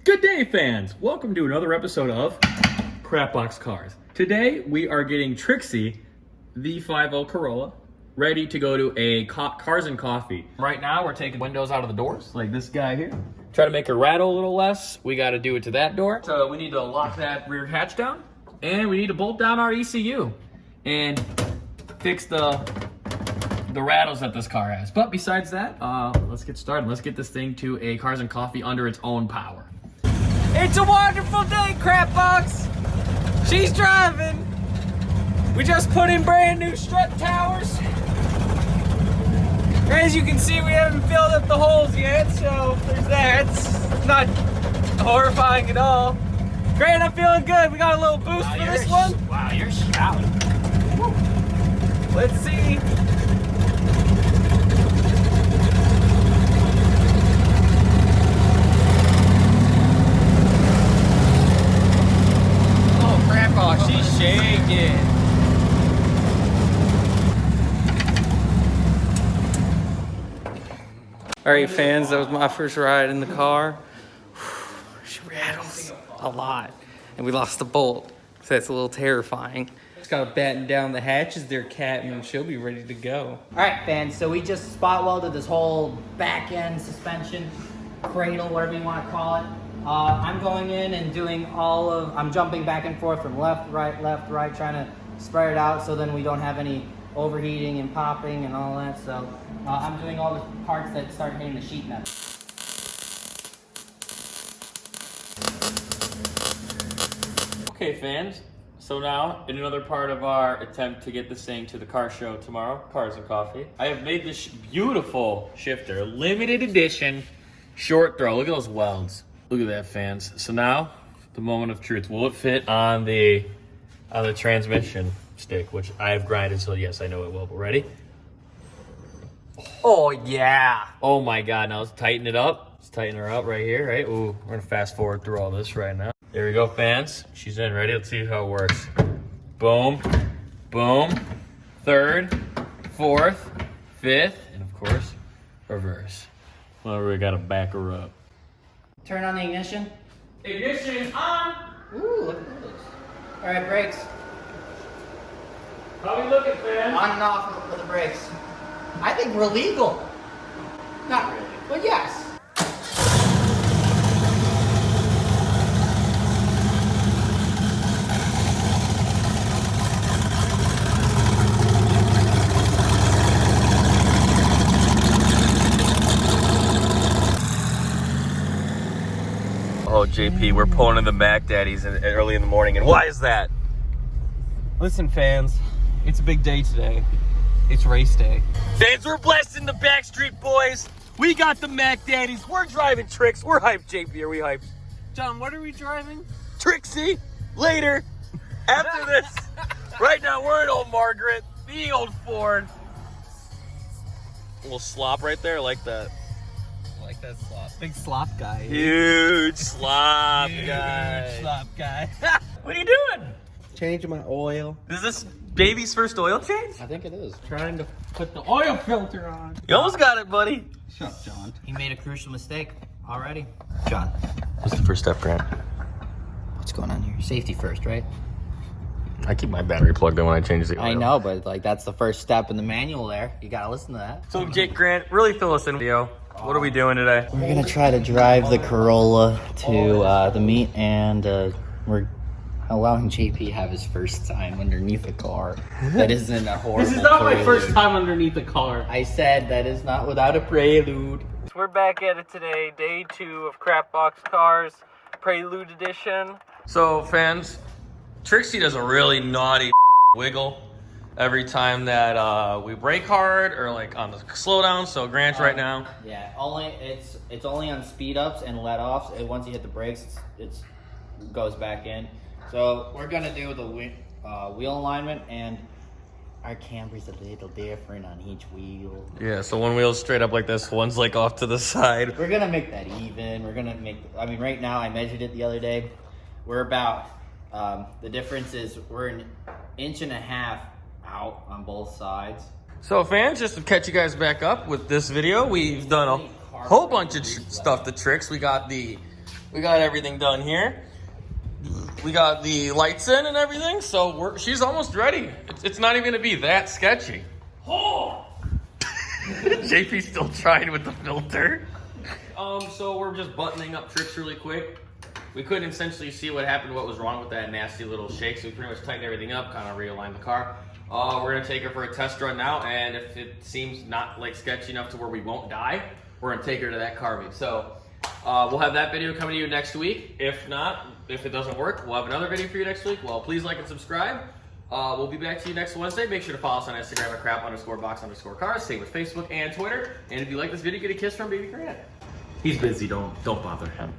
Good day, fans! Welcome to another episode of Crapbox Cars. Today, we are getting Trixie, the 50 Corolla, ready to go to a Cars and Coffee. Right now, we're taking windows out of the doors, like this guy here. Try to make her rattle a little less. We got to do it to that door. So we need to lock that rear hatch down, and we need to bolt down our ECU and fix the rattles that this car has. But besides that, let's get started. Let's get this thing to a Cars and Coffee under its own power. It's a wonderful day, Crapbox. She's driving. We just put in brand new strut towers. As you can see, we haven't filled up the holes yet, so there's that. It's not horrifying at all. Grant, I'm feeling good. We got a little boost for this one. Wow, you're shouting. Let's see. Oh, she's shaking. All right, fans, that was my first ride in the car. She rattles a lot, and we lost the bolt, so that's a little terrifying. Just gotta batten down the hatches there, Cat, and she'll be ready to go. All right, fans, so we just spot welded this whole back end suspension, cradle, whatever you want to call it. I'm going in and doing I'm jumping back and forth from left, right, trying to spread it out so then we don't have any overheating and popping and all that. So I'm doing all the parts that start hitting the sheet metal. Okay, fans. So now, in another part of our attempt to get this thing to the car show tomorrow, Cars and Coffee, I have made this beautiful shifter, limited edition, short throw. Look at those welds. Look at that, fans. So now, the moment of truth. Will it fit on the transmission stick, which I have grinded, so yes, I know it will. But ready? Oh, yeah. Oh my God, now let's tighten it up. Let's tighten her up right here, right? Ooh, we're gonna fast forward through all this right now. There we go, fans. She's in, ready? Let's see how it works. Boom, boom, third, fourth, fifth, and of course, reverse. Well, we gotta back her up. Turn on the ignition. Ignition on! Ooh, look at those. All right, brakes. How we looking, fans? On and off with the brakes. I think we're legal. Not really, but yes. Oh, JP, we're pulling in the Mac Daddies early in the morning, and why is that? Listen, fans, it's a big day today. It's race day. Fans, we're blasting the Backstreet Boys. We got the Mac Daddies. We're driving tricks. We're hyped, JP. Are we hyped? John, what are we driving? Trixie, later. After this. Right now, we're in Old Margaret, the old Ford. A little slop right there, like that. Like that slop. Big slop guy. Huge slop guy. Huge slop guy. What are you doing? Changing my oil. Is this baby's first oil change? I think it is. Trying to put the oil filter on. You almost got it, buddy. Shut up, John. He made a crucial mistake already. John, What's the first step, Grant? what's going on here? Safety first, right? I keep my battery plugged in when I change the oil. I know, but like that's the first step in the manual there. You gotta listen to that. So, Jake Grant, really fill us in video. What are we doing today? We're gonna try to drive the Corolla to the meet, and we're allowing JP have his first time underneath a car. That isn't a horrible This is not my prelude. first time underneath a car. I said that is not without a prelude. We're back at it today, day 2 of Crapbox Cars, Prelude Edition. So, fans, Trixie does a really naughty wiggle every time that we brake hard or like on the slowdown. So, Grant, right now. Yeah, it's only on speed ups and let offs. And once you hit the brakes, it goes back in. So we're gonna do the wheel alignment, and our camber's a little different on each wheel. Yeah, so one wheel's straight up like this, one's like off to the side. We're gonna make that even. Right now I measured it the other day. We're about, the difference is we're an inch and a half out on both sides. So fans, just to catch you guys back up with this video, we've done a whole bunch of stuff to tricks. We got the We got everything done here. We got the lights in and everything, so she's almost ready. It's not even gonna be that sketchy. Oh! JP's still trying with the filter. So we're just buttoning up Trix really quick. We couldn't essentially see what happened, what was wrong with that nasty little shake, so we pretty much tightened everything up, kind of realigned the car. We're gonna take her for a test run now, and if it seems not like sketchy enough to where we won't die, we're gonna take her to that car meet. So we'll have that video coming to you next week. If not, if it doesn't work, we'll have another video for you next week. Well, please like and subscribe. We'll be back to you next Wednesday. Make sure to follow us on Instagram at crap_box_cars. Same with Facebook and Twitter. And if you like this video, get a kiss from Baby Grant. He's busy, don't bother him.